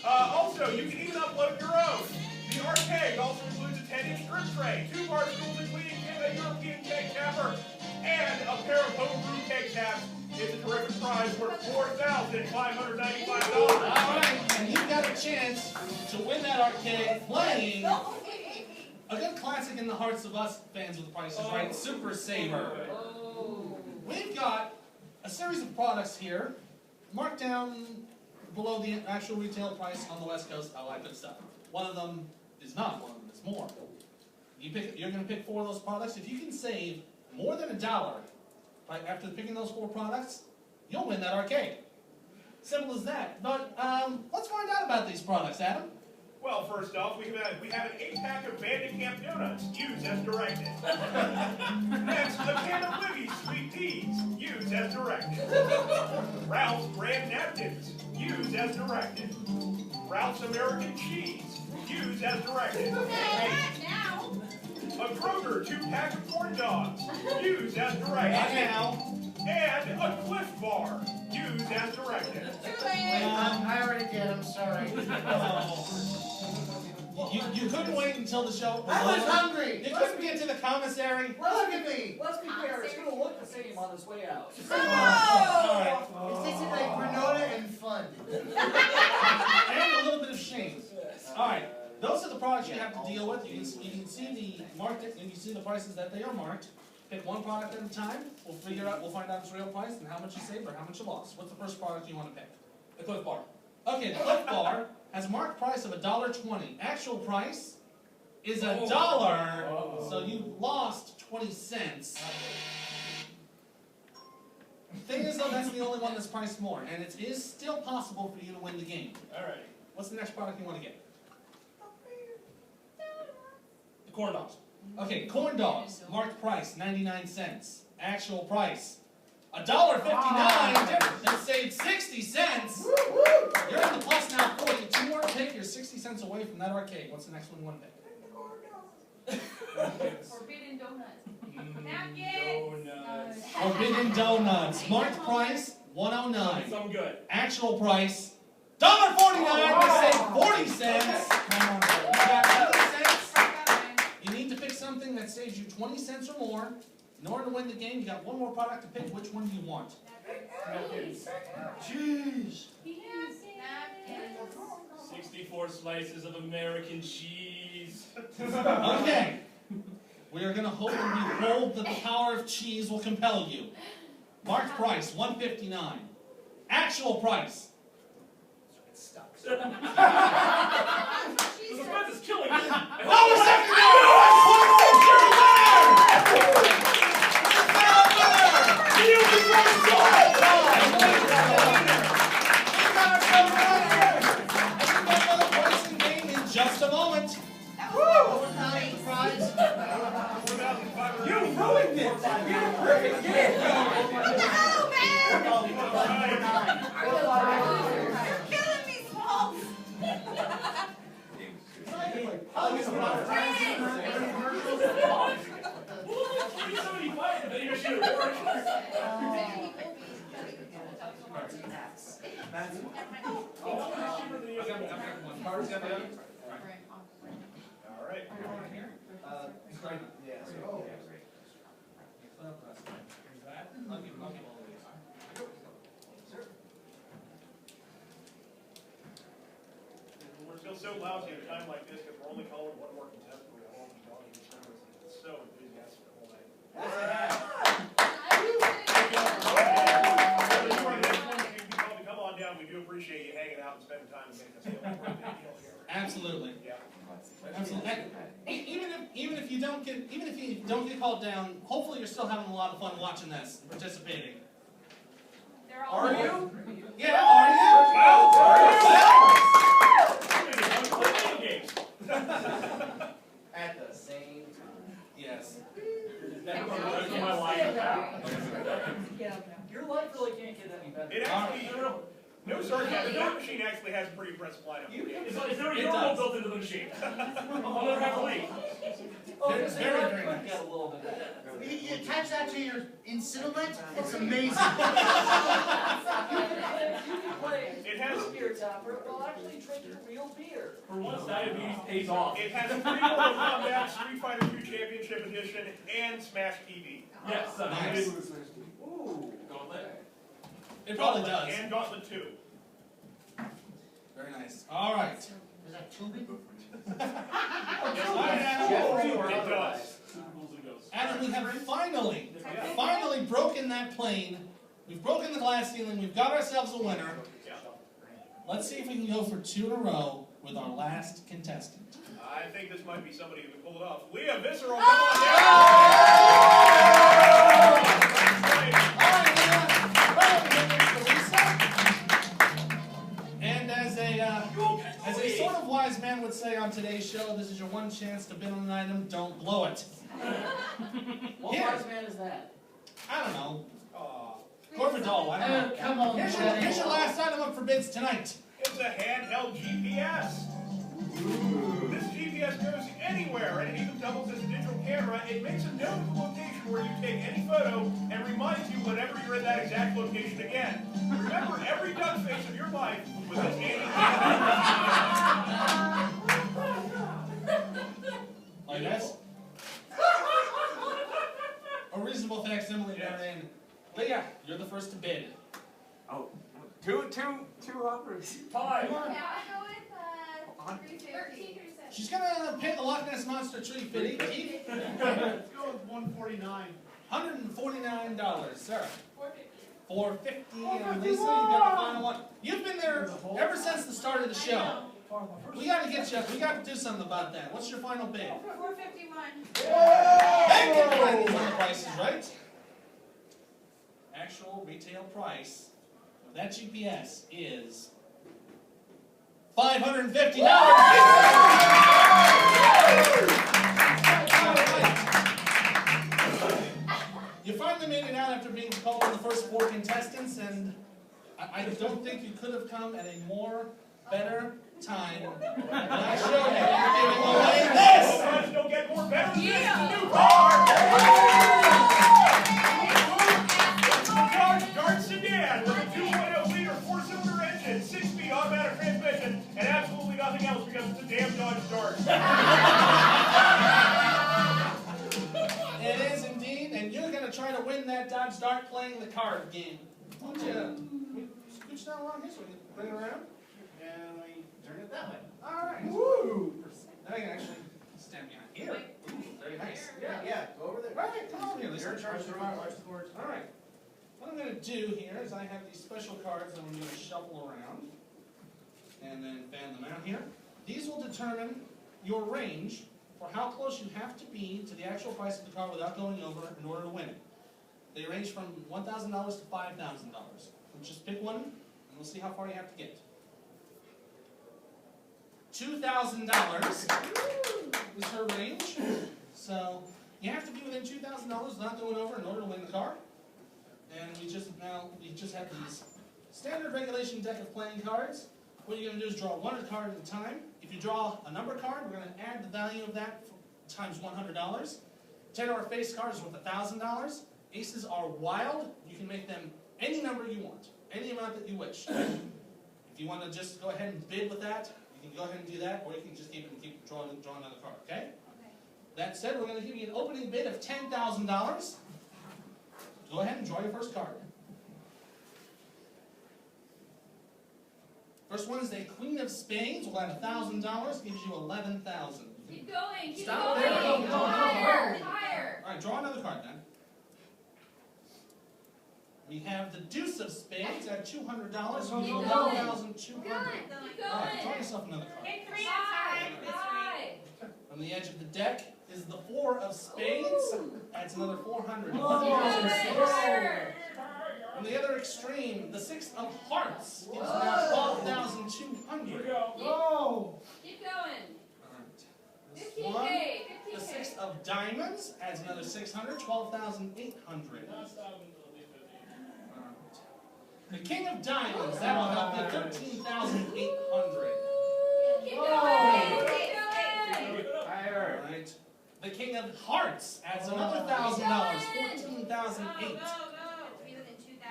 Also, you can even upload your own. The arcade also includes a 10-inch grip tray, 2 bar stools including a European keg capper, and a pair of homebrew keg taps. It's a terrific prize worth $4,595. All right, and you've got a chance to win that arcade playing a good classic in the hearts of us fans of The Price is Right, Super Saver. We've got a series of products here, marked down below the actual retail price on the West Coast, all that good stuff. One of them is not, one of them is more. You're going to pick 4 of those products. If you can save more than $1 after picking those 4 products, you'll win that arcade. Simple as that. But let's find out about these products, Adam. Well, first off, we have an 8-pack of Bandit Camp donuts. Use as directed. Next, a can of Libby's sweet peas. Use as directed. Ralph's brand napkins. Use as directed. Ralph's American cheese. Use as directed. Now. A Kroger 2-pack of corn dogs. Use as directed. Now. And a Cliff Bar. Use as directed. Too late. I already did, I'm sorry. You couldn't wait until the show. I was hungry! You couldn't get to the commissary. Look at me! Let's be fair, it's gonna look the same on its way out. Oh! It tasted like granola and fun. And a little bit of shame. All right, those are the products you have to deal with. You can see the marked and you see the prices that they are marked. Pick one product at a time. We'll find out its real price and how much you saved or how much you lost. What's the first product you want to pick? The Cliff Bar. Okay, the Cliff Bar has a marked price of $1.20. Actual price is $1, so you lost 20 cents. Thing is though, that's the only one that's priced more, and it is still possible for you to win the game. Alright. What's the next product you want to get? The corn dogs. Okay, corn dogs, marked price, 99 cents. Actual price, $1.59. That saved 60 cents. You're in the plus now 40. 2 more to pick, you're 60 cents away from that arcade. What's the next one you want to pick? Forbidden donuts. Napkins. Forbidden Donuts, marked price, $1.09. Something good. Actual price, $1.49. We saved 40 cents. You got 20 cents. You need to pick something that saves you 20 cents or more. In order to win the game, you got one more product to pick. Which one do you want? Jeez. 64 slices of American cheese. Okay. We are going to hope and behold that the power of cheese will compel you. Marked price, $1.59. Actual price. It stops. The suspense is killing me. Just a moment. You ruined it! Perfect game! You're killing me, Smalls. Alright. Yes. We're still so lousy at a time like this because we're only calling one more contestant. We have all these dogs and services. It's so enthusiastic the whole night. Come on down. We do appreciate you hanging out and spending time and making us feel like we're a big deal here. Absolutely. Yeah. Absolutely. Even if you don't get called down, hopefully you're still having a lot of fun watching this and participating. They're all Are you? Yeah, are you? At the same time. Yes. Your life really can't get any better. It actually, no sarcasm, the Dog Machine actually has a pretty impressive lineup. Is there a urinal built into the machine? I'll never have to leave. It's very, very nice. Get a little bit. You attach that to your Incinelant, it's amazing. It has, beer topper will actually drink your real beer. For once, diabetes pays off. it has 3 Mortal Kombat, Street Fighter 2 Championship Edition, and Smash TV. Yes, Nice. Ooh. Gauntlet. It probably does. And Gauntlet 2. Very nice. All right. Is that tubing? It does. And we have finally broken that plane. We've broken the glass ceiling. We've got ourselves a winner. Yeah. Let's see if we can go for 2 in a row with our last contestant. I think this might be somebody who can pull it off. Leah Visceral, come on down! All right, Leah. Well, we have Lisa. one chance to bid on an item. Don't blow it. What Here. prize man is that? I don't know. Aw. Corvidol, I don't know. Come on, Here's your last item up for bids tonight. It's a handheld GPS. This GPS goes anywhere, and it even doubles as a digital camera. It makes a note of the location where you take any photo and reminds you whenever you're in that exact location again. Remember every duck face of your life with this handy camera. Oh, yes? A reasonable facsimile therein. But yeah, you're the first to bid. Oh, two offers. Time. Yeah, I go with, 350. She's gonna pay the Loch Ness Monster tree fee. Keith? Let's go with 149. $149, sir. 450. $450, and Lisa, you got the final one. You've been there ever since the start of the show. We gotta get you, we gotta do something about that. What's your final bid? 451. Thank you, friends, on the price is right. Actual retail price of that GPS is $550. You finally made it out after being called the first 4 contestants, and I don't think you could have come at a better time than I showed you. Giving away this! Don't get more better than Yeah. this new car! Dart sedan with a 2.0-liter 4-cylinder engine, 6-speed automatic transmission, and absolutely nothing else because it's a damn Dodge Dart. It is indeed, and you're going to try to win that Dodge Dart playing the card game. Why don't you scooch down along this way, bring it around, and we turn it that way. All right. Woo! Now you can actually stand behind here. Ooh, very nice. Yeah, go over there. Right, come on here, Lisa. You're in charge of the watch the boards. All right. What I'm going to do here is I have these special cards that I'm going to shuffle around and then fan them out here. These will determine your range for how close you have to be to the actual price of the car without going over in order to win it. They range from $1,000 to $5,000. So just pick one, and we'll see how far you have to get. $2,000 is her range. So you have to be within $2,000 without going over in order to win the car. And we just have these standard regulation deck of playing cards. What you're going to do is draw one card at a time. If you draw a number card, we're going to add the value of that times $100. 10 or face cards is worth $1,000. Aces are wild. You can make them any number you want, any amount that you wish. If you want to just go ahead and bid with that, you can go ahead and do that, or you can just keep drawing another card. Okay? That said, we're going to give you an opening bid of $10,000. Go ahead and draw your first card. First one is a Queen of Spades. We'll add $1,000. Gives you $11,000. Keep going, keep Stop going. there. Go, go, go, Higher, higher. All right, draw another card then. We have the Deuce of Spades at $200. Gives you going. $11,200. Keep All right, draw going. yourself another card. Hit 3 high. From the edge of the deck is the Four of Spades. Adds another $400. From the other extreme, the Six of Hearts gives now $12,200. Whoa! Keep going. All right. This 15K, one, 15K. the Six of Diamonds adds another $600, $12,800. The King of Diamonds, that will help you, $13,800. Keep going, keep going. Higher. All right. The King of Hearts adds another $1,000, $14,800. You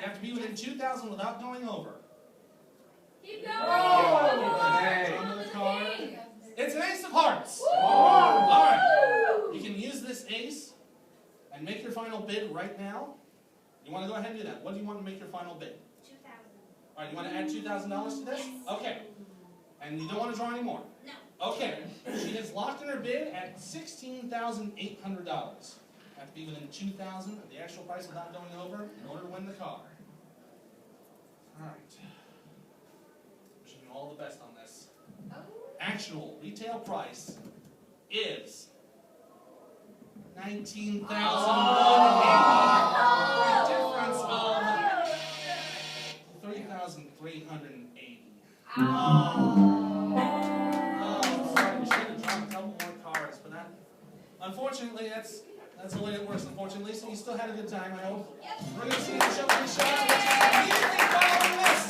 have to be within 2,000 without going over. Keep going. Hey. Another card. It's an Ace of Hearts. Woo. All right. You can use this ace and make your final bid right now. You want to go ahead and do that. What do you want to make your final bid? 2,000. All right, you want to add $2,000 to this? Yes. Okay. And you don't want to draw any more? No. Okay. She has locked in her bid at $16,800. Have to be within 2,000 of the actual price without going over in order to win the car. All right. Wishing you all the best on this. Oh. Actual retail price is $19,180. Difference of $3,380. Oh, sorry, we should have drawn a couple more cards. Unfortunately, that's the way it works, unfortunately. So you still had a good time, I hope. We're going to see the showcase shots, which is immediately following this.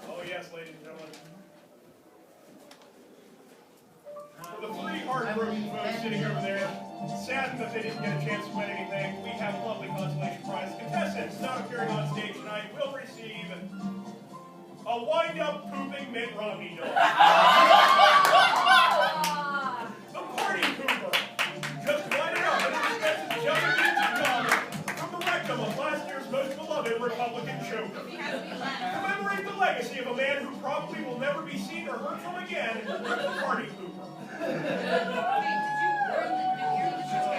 Oh yes, ladies and gentlemen. For the three heartbroken folks sitting over there, saddened that they didn't get a chance to win anything, we have a lovely consolation prize. Contestants not appearing on stage tonight will receive a wind-up pooping Mitt Romney dog. The party pooper. Just wind it up and dispenses just from the rectum of last year's most beloved Republican choker. Commemorate the legacy of a man who probably will never be seen or heard from again, the party pooper. And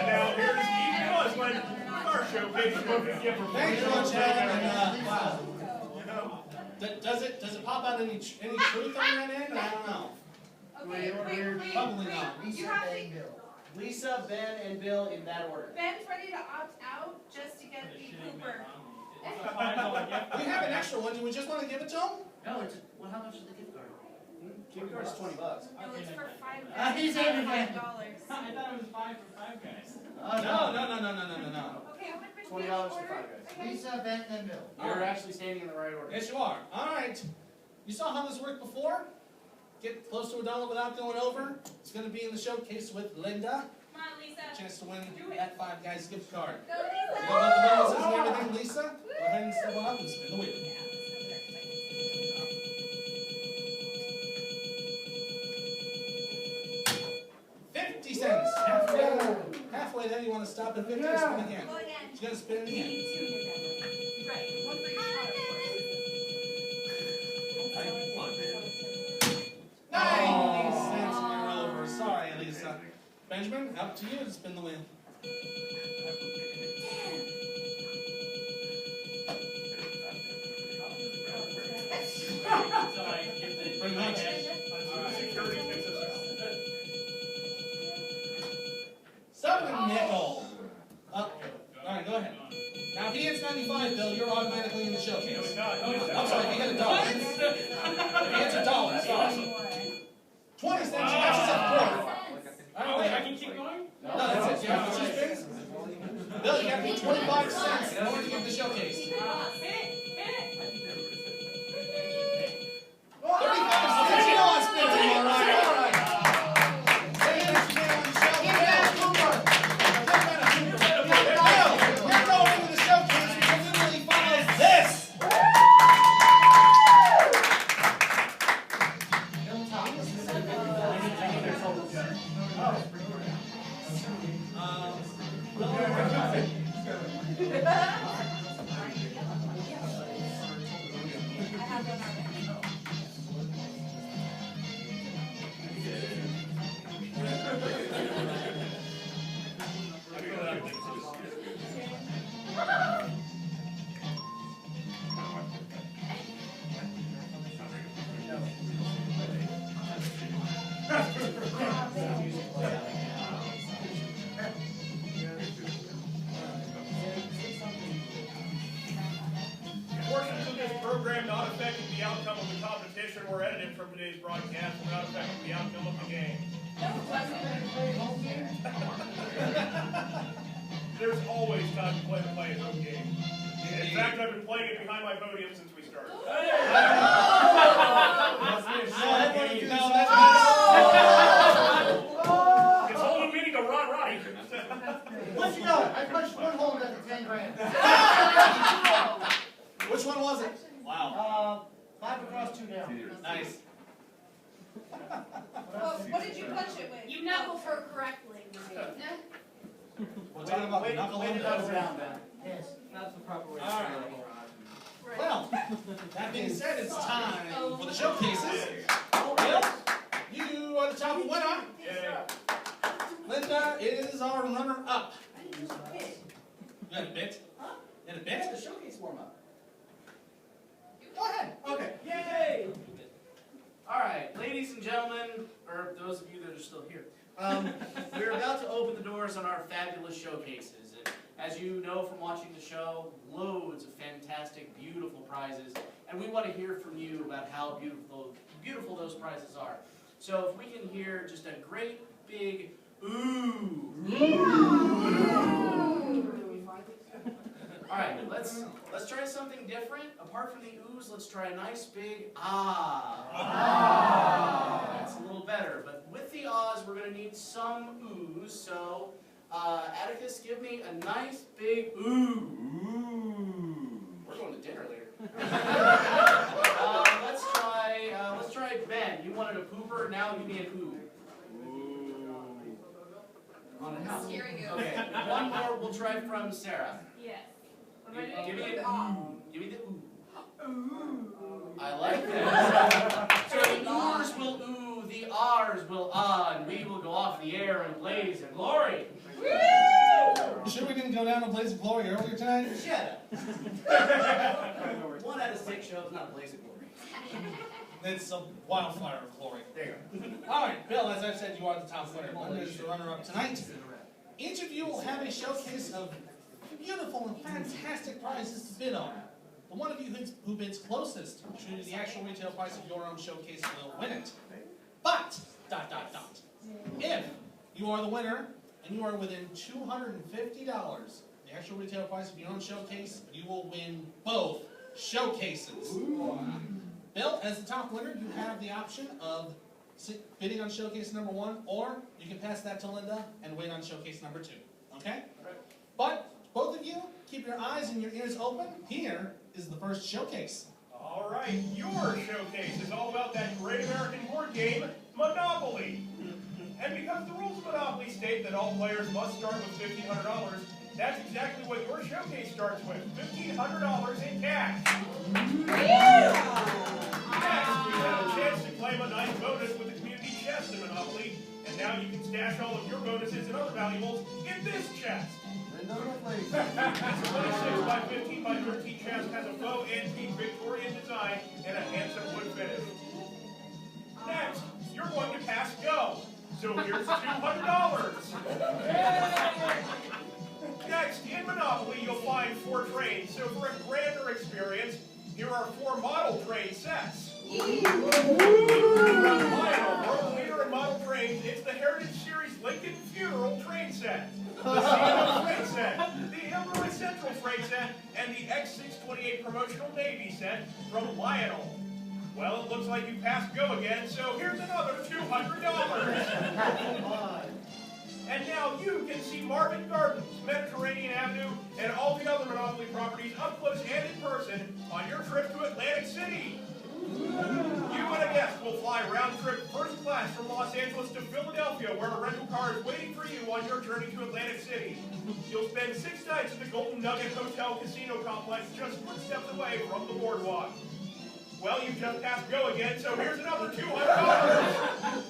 now here's Ethan Muslin, our showcase trophy giver. Thank you much, Adam. Wow. Does it pop out any truth on that end? I don't know. Okay, wait. Probably not. You have to. Lisa, Ben, and Bill in that order. Ben's ready to opt out just to get the pooper. We have an extra one. Do we just want to give it to him? No, it's, well, how much is the gift card? Gift card's $20. No, it's for $5. He's having $5. I thought it was 5 for 5 guys. No. Okay, I'm gonna put $20 the for 5 order. guys. Okay. Lisa, Ben, and Bill. You're actually standing in the right order. Yes, you are. All right. You saw how this worked before? Get close to $1 without going over. It's going to be in the showcase with Linda. Come on, Lisa. Chance to win that $5 guys gift card. Go, You Lisa. know about the bonuses and everything, Lisa? Go ahead and step on up and spin the wheel. 50 cents. Halfway there, you want to stop at 50 or spin again? Go again. She's going to spin it again. Right. One for each one, of course. 90 cents and you're over. Sorry, Lisa. Benjamin, up to you to spin the wheel. Pretty much. Security takes us out. 7 nickel. All right, go ahead. Now, if he hits 95, Bill, you're automatically in the showcase. No, he's not. I'm sorry, if he hit $1. If he hits $1, sorry. 20 cents, you got yourself a quarter. Oh, wait, I can keep going? No, that's it. You have 2 spins. Bill, you got to put 25 cents in order to get the showcase. 35 cents, you know I'm spinning, all right. Hey, thanks for being on the show. Bill, you're going into the showcase because it really follows this. Portions of this program not affecting the outcome of the competition were edited from today's broadcast and not affecting the outcome of the game. There's always time to play a home game. In fact, I've been playing it behind my podium since we started. It's whole new meaning of Ron Roddy. Let's go. I punched one hole and got the 10 grand. Which one was it? Wow. 5 across, 2 down. Nice. What did you punch it with? You knuckle her correctly. We're talking about the knuckle Way to in knuckle the down, Ben. Yes. That's the proper way to All say right. it. Well, that being said, it's time for the showcases. Bill, you are the top winner. Yeah. Linda is our runner-up. You had a bit? Huh? You had a Yeah, bit? the showcase warm-up. Go ahead. Okay. Yay! Alright, ladies and gentlemen, or those of you that are still here, we're about to open the doors on our fabulous showcases. As you know from watching the show, loads of fantastic, beautiful prizes, and we want to hear from you about how beautiful those prizes are. So if we can hear just a great big ooh. All right, let's try something different. Apart from the oohs, let's try a nice big ah. Ah. That's a little better, but with the ahs, we're going to need some oohs. So, Atticus, give me a nice big ooh. Ooh. We're going to dinner later. Let's try Ben. You wanted a pooper. Now give me an ooh. On the house. Okay. One more. We'll try from Sarah. Yes. Give me the ooh. Give me the ooh. I like that. So the oohs will ooh, the ahs will ah, and we will go off the air in blaze of glory. You sure we didn't go down a blaze of glory earlier tonight? Shut up. 1 out of 6 shows, not a blaze of glory. It's a wildfire of glory. There you go. All right, Bill, as I said, you are the top winner. Linda is the runner-up tonight. Each of you will have a showcase of beautiful and fantastic prizes to bid on. The one of you who bids closest to the actual retail price of your own showcase will win it. But, ... if you are the winner and you are within $250, the actual retail price of your own showcase, you will win both showcases. Bill, as the top winner, you have the option of bidding on showcase number 1, or you can pass that to Linda and wait on showcase number 2. Okay? But both of you, keep your eyes and your ears open. Here is the first showcase. All right, your showcase is all about that great American board game, Monopoly. And because the rules of Monopoly state that all players must start with $1,500, that's exactly what your showcase starts with, $1,500 in cash. Next, you have a chance to claim a nice bonus with the community chest in Monopoly, and now you can stash all of your bonuses and other valuables in this chest. This 26 by 15 by 13 chest has a faux antique Victorian design and a handsome wood finish. Next, you're going to pass go. So here's $200. Next, in Monopoly, you'll find 4 trains. So for a grander experience, here are 4 model train sets. Lionel, world leader in model trains, it's the Heritage Series Lincoln Funeral train set, the Seagull train set, the Illinois Central train set, and the X628 promotional Navy set from Lionel. Well, it looks like you passed go again, so here's another $200. And now you can see Marvin Gardens, Mediterranean Avenue, and all the other Monopoly properties up close and in person on your trip to Atlantic City. You and a guest will fly round trip first class from Los Angeles to Philadelphia, where a rental car is waiting for you on your journey to Atlantic City. You'll spend 6 nights at the Golden Nugget Hotel Casino Complex just footsteps away from the boardwalk. Well, you just passed go again, so here's another $200.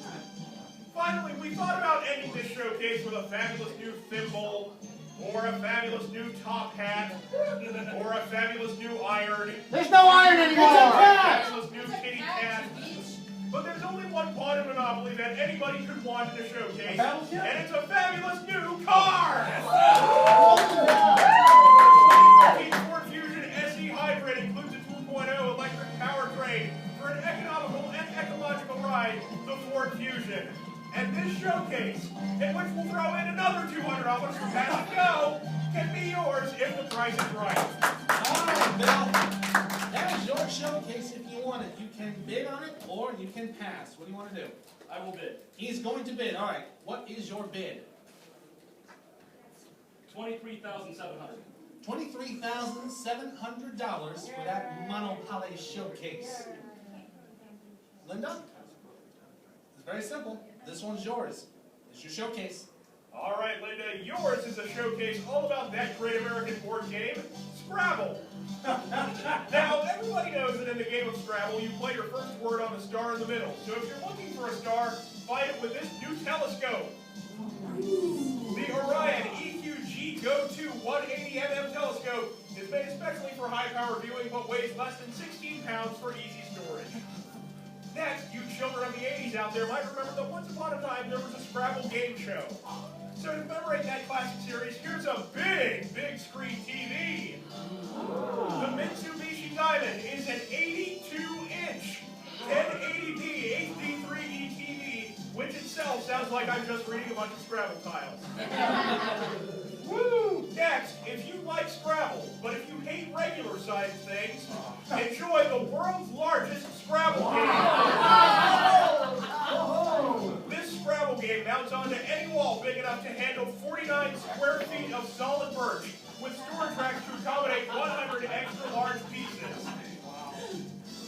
Finally, we thought about ending this showcase with a fabulous new thimble, or a fabulous new top hat, or a fabulous new iron. There's no iron anymore! Or a fabulous new kitty cat. But there's only one pawn in Monopoly that anybody could want in a showcase, and it's a fabulous new car! Ford Fusion SE Hybrid includes a 2.0 electric powertrain for an economical and ecological ride, the Ford Fusion. And this showcase, in which we'll throw in another $200 for pass and go, can be yours if the price is right. All right, Bill. That is your showcase if you want it. You can bid on it or you can pass. What do you want to do? I will bid. He's going to bid. All right. What is your bid? $23,700. $23,700 for that Monopoly showcase. Linda? It's very simple. This one's yours. It's your showcase. All right, Linda, yours is a showcase all about that great American board game, Scrabble. Now, everybody knows that in the game of Scrabble, you play your first word on the star in the middle. So if you're looking for a star, find it with this new telescope. The Orion EQG Go 2 180mm telescope is made especially for high-power viewing, but weighs less than 16 pounds for easy storage. Next, you children of the the 80s out there might remember that once upon a time there was a Scrabble game show. So to commemorate that classic series, here's a big, big screen TV. The Mitsubishi Diamond is an 82-inch 1080p HD 3D TV, which itself sounds like I'm just reading a bunch of Scrabble tiles. Woo! Next, if you like Scrabble, but if you hate regular-sized things, enjoy the world's largest Scrabble game. This Scrabble game mounts onto any wall big enough to handle 49 square feet of solid birch, with storage racks to accommodate 100 extra large pieces.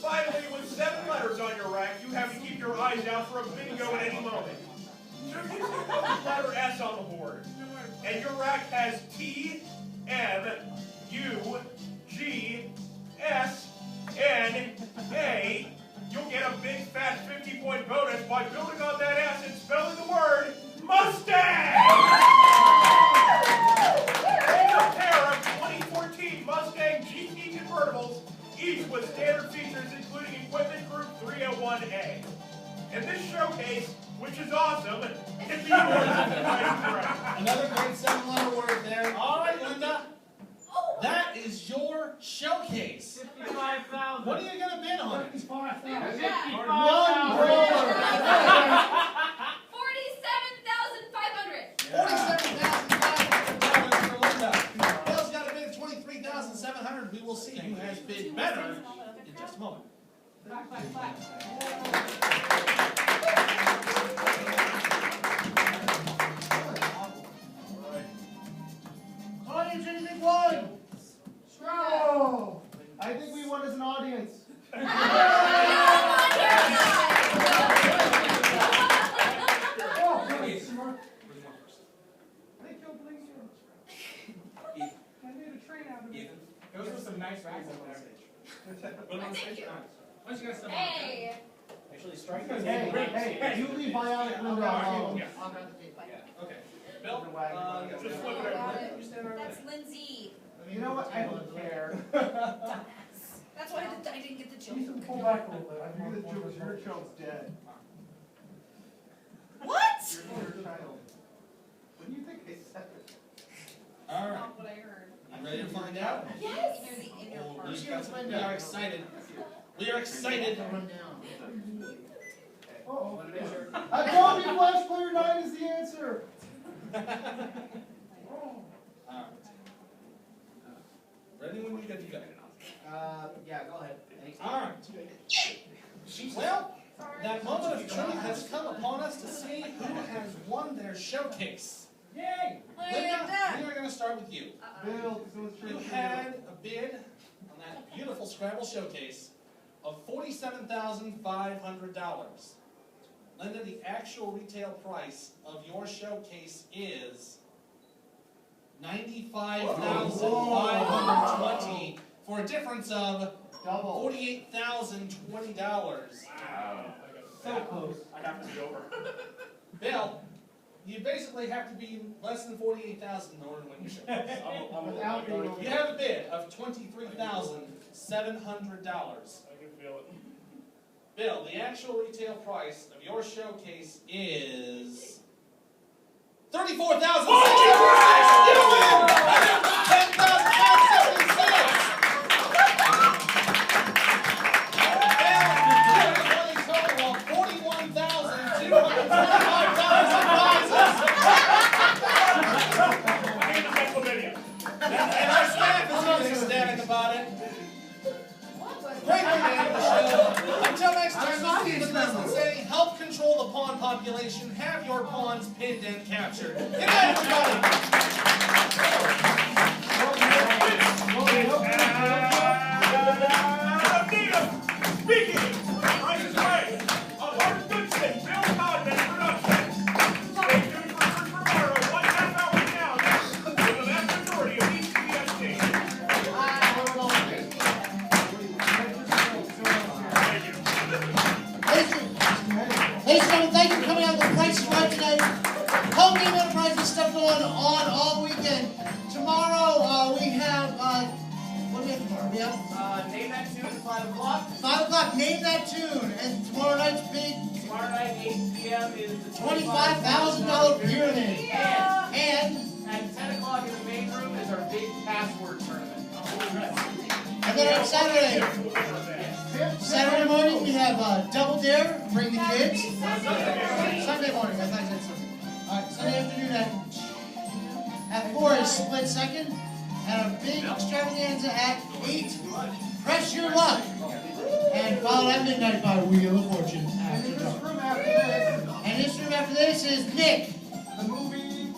Finally, with 7 letters on your rack, you have to keep your eyes out for a bingo at any moment. So if you see the letter S on the board, and your rack has T, M, U, G, S, N, A, you'll get a big fat 50-point bonus by building on that S and spelling the word Mustang! And a pair of 2014 Mustang GT convertibles, each with standard features including Equipment Group 301A. And this showcase, which is awesome, can be yours if you like. Another great 7-letter word there. All right, Linda. That is your showcase. 55,000. What are you going to bid on it? 55,000. 47,500. $47,500 for Linda. Bill's got a bid of $23,700. We will see who has bid better in just a moment. Audience, anything won? Scrabble! I think we won as an audience. Those were some nice racks up there. Thank you. Why don't you guys step Hey. Actually, strike Hey, you leave Bionic Linda alone. Yeah. Okay. Bill, Just flip it over. you stand right That's there. Lindsay. You know what? I don't care. That's why I didn't get the joke. Pull back a little bit. I think your child's dead. What? Your child. What do you think they said? All right. Not what I heard. You ready to find out? Yes. Hear the inner Oh, part. we are excited. We are excited. Uh-oh. Adobe Flash Player 9 is the answer. Ready when you're good to go. Yeah, go ahead. All right. Well, that moment of truth has come upon us to see who has won their showcase. Yay! Linda, we are going to start with you. Bill, You had a bid on that beautiful Scrabble showcase of $47,500. Linda, the actual retail price of your showcase is $95,520 for a difference of double. $48,020. So close. I have to be over. Bill, you basically have to be less than $48,000 in order to win your showcase. Without being over. You have a bid of $23,700. I can feel it. Bill, the actual retail price of your showcase is $34,000. You win! $10,576. Bill, you have a total of $41,225 in prizes. And our staff is really ecstatic about it. Great way to end the show. Until next time, let's keep the business saying, help control the pawn population, have your pawns pinned and captured. Good night, everybody. Speaking, Price is Right, a Mark Goodson, Bill Codman production. Stay tuned for tomorrow, 1.5 hours down, with the vast majority of these CBSC. Thank you. Ladies and gentlemen, thank you for coming out with the Price is Right tonight. Home Game Enterprises stuff going on all weekend. Tomorrow we have, what do we have tomorrow? We have Name that tune at 5 o'clock. 5 o'clock, name that tune. And tomorrow night's big Tomorrow night, 8 p.m. is the $25,000 pyramid. And at 10 o'clock in the main room is our big password tournament. then on Saturday morning we have Double Dare, bring the kids. Sunday morning, I thought I said something. Alright, Sunday afternoon at 4 is Split Second. And a big extravaganza at 8. Press your luck. And followed at midnight by Wheel of Fortune. And in this room after this, And this room after this is Nick. the movie,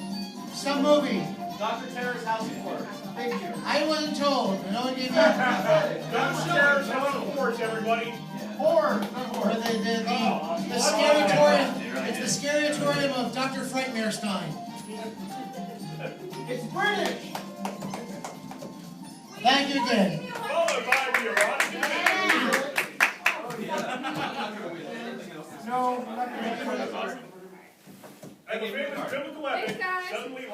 Some movie. Dr. Terra's House of Horrors. thank you. I wasn't told. No one gave me a Don't share it on the porch, everybody. Horror, Or the scaritorium. It's the scaritorium of Dr. Frightmare Stein. It's British. Thank you again. Followed by the erotic No, I'm not gonna. and the famous biblical epic, Thanks, guys. suddenly